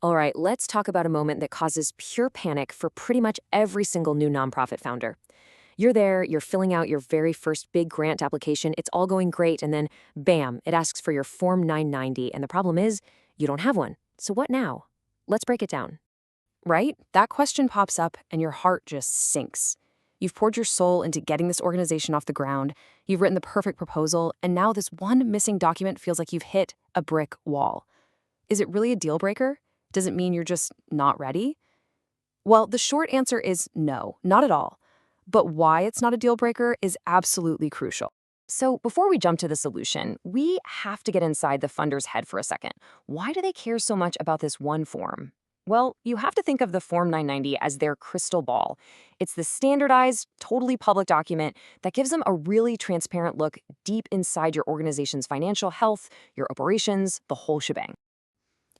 All right, let's talk about a moment that causes pure panic for pretty much every single new nonprofit founder. You're there, you're filling out your very first big grant application, it's all going great, and then bam, it asks for your Form 990, and the problem is you don't have one. So what now? Let's break it down. Right? That question pops up, and your heart just sinks. You've poured your soul into getting this organization off the ground, you've written the perfect proposal, and now this one missing document feels like you've hit a brick wall. Is it really a deal breaker? Does it mean you're just not ready? Well, the short answer is no, not at all. But why it's not a deal breaker is absolutely crucial. So before we jump to the solution, we have to get inside the funder's head for a second. Why do they care so much about this one form? Well, you have to think of the Form 990 as their crystal ball. It's the standardized, totally public document that gives them a really transparent look deep inside your organization's financial health, your operations, the whole shebang.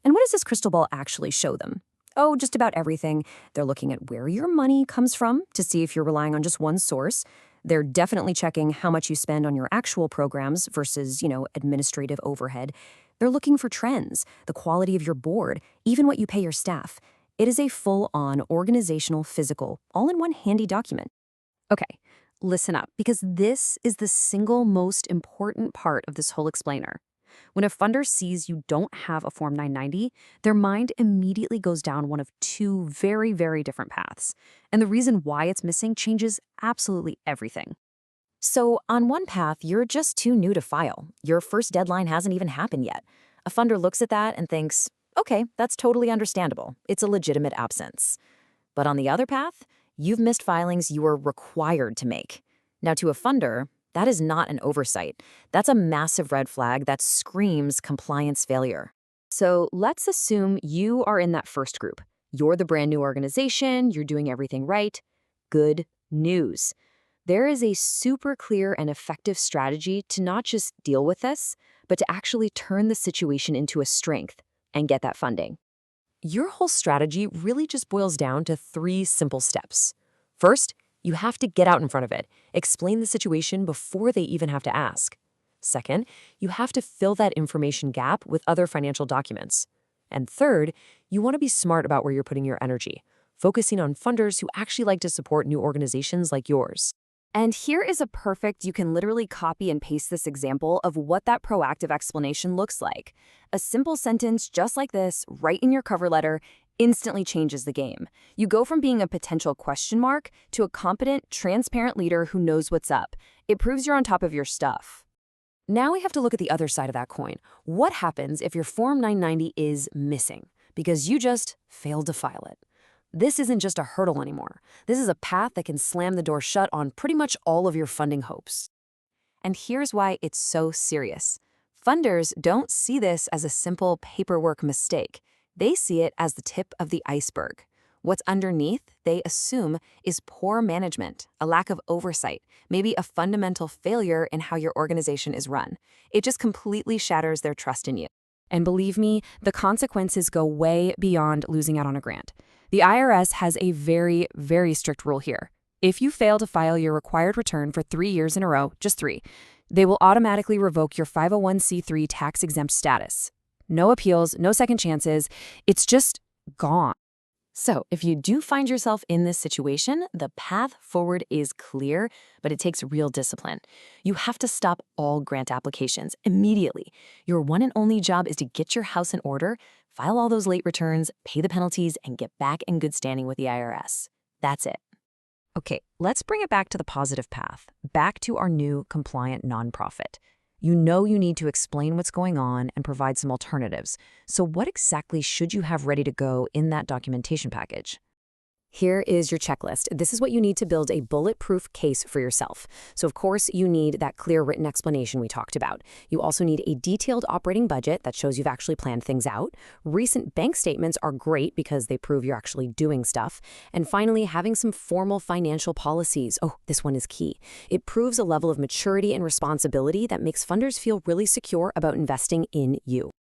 And what does this crystal ball actually show them? Oh, just about everything. They're looking at where your money comes from to see if you're relying on just one source. They're definitely checking how much you spend on your actual programs versus, administrative overhead. They're looking for trends, the quality of your board, even what you pay your staff. It is a full-on organizational, physical, all-in-one handy document. Okay, listen up, because this is the single most important part of this whole explainer. When a funder sees you don't have a Form 990, their mind immediately goes down one of two very, very different paths. And the reason why it's missing changes absolutely everything. So on one path, you're just too new to file. Your first deadline hasn't even happened yet. A funder looks at that and thinks, okay, that's totally understandable. It's a legitimate absence. But on the other path, you've missed filings you were required to make. Now, to a funder, that is not an oversight. That's a massive red flag that screams compliance failure. So let's assume you are in that first group. You're the brand new organization, you're doing everything right. Good news. There is a super clear and effective strategy to not just deal with this, but to actually turn the situation into a strength and get that funding. Your whole strategy really just boils down to 3 simple steps. First, you have to get out in front of it, explain the situation before they even have to ask. Second, you have to fill that information gap with other financial documents. And third, you want to be smart about where you're putting your energy, focusing on funders who actually like to support new organizations like yours. And here is a perfect, you can literally copy and paste this example of what that proactive explanation looks like. A simple sentence just like this, right in your cover letter, instantly changes the game. You go from being a potential question mark to a competent, transparent leader who knows what's up. It proves you're on top of your stuff. Now we have to look at the other side of that coin. What happens if your Form 990 is missing because you just failed to file it? This isn't just a hurdle anymore. This is a path that can slam the door shut on pretty much all of your funding hopes. And here's why it's so serious. Funders don't see this as a simple paperwork mistake. They see it as the tip of the iceberg. What's underneath, they assume, is poor management, a lack of oversight, maybe a fundamental failure in how your organization is run. It just completely shatters their trust in you. And believe me, the consequences go way beyond losing out on a grant. The IRS has a very, very strict rule here. If you fail to file your required return for 3 years in a row, just 3, they will automatically revoke your 501c3 tax-exempt status. No appeals, no second chances. It's just gone. So if you do find yourself in this situation, the path forward is clear, but it takes real discipline. You have to stop all grant applications immediately. Your one and only job is to get your house in order, file all those late returns, pay the penalties, and get back in good standing with the IRS. That's it. Okay, let's bring it back to the positive path, back to our new compliant nonprofit. You know you need to explain what's going on and provide some alternatives. So what exactly should you have ready to go in that documentation package? Here is your checklist. This is what you need to build a bulletproof case for yourself. So of course, you need that clear written explanation we talked about. You also need a detailed operating budget that shows you've actually planned things out. Recent bank statements are great because they prove you're actually doing stuff. And finally, having some formal financial policies. Oh, this one is key. It proves a level of maturity and responsibility that makes funders feel really secure about investing in you.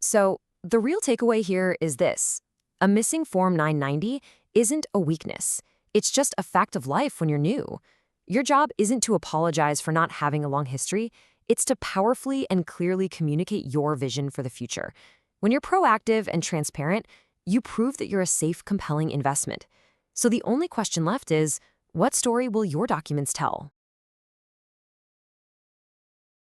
So the real takeaway here is this. A missing Form 990 isn't a weakness. It's just a fact of life when you're new. Your job isn't to apologize for not having a long history. It's to powerfully and clearly communicate your vision for the future. When you're proactive and transparent, You prove that you're a safe, compelling investment. So the only question left is, what story will your documents tell?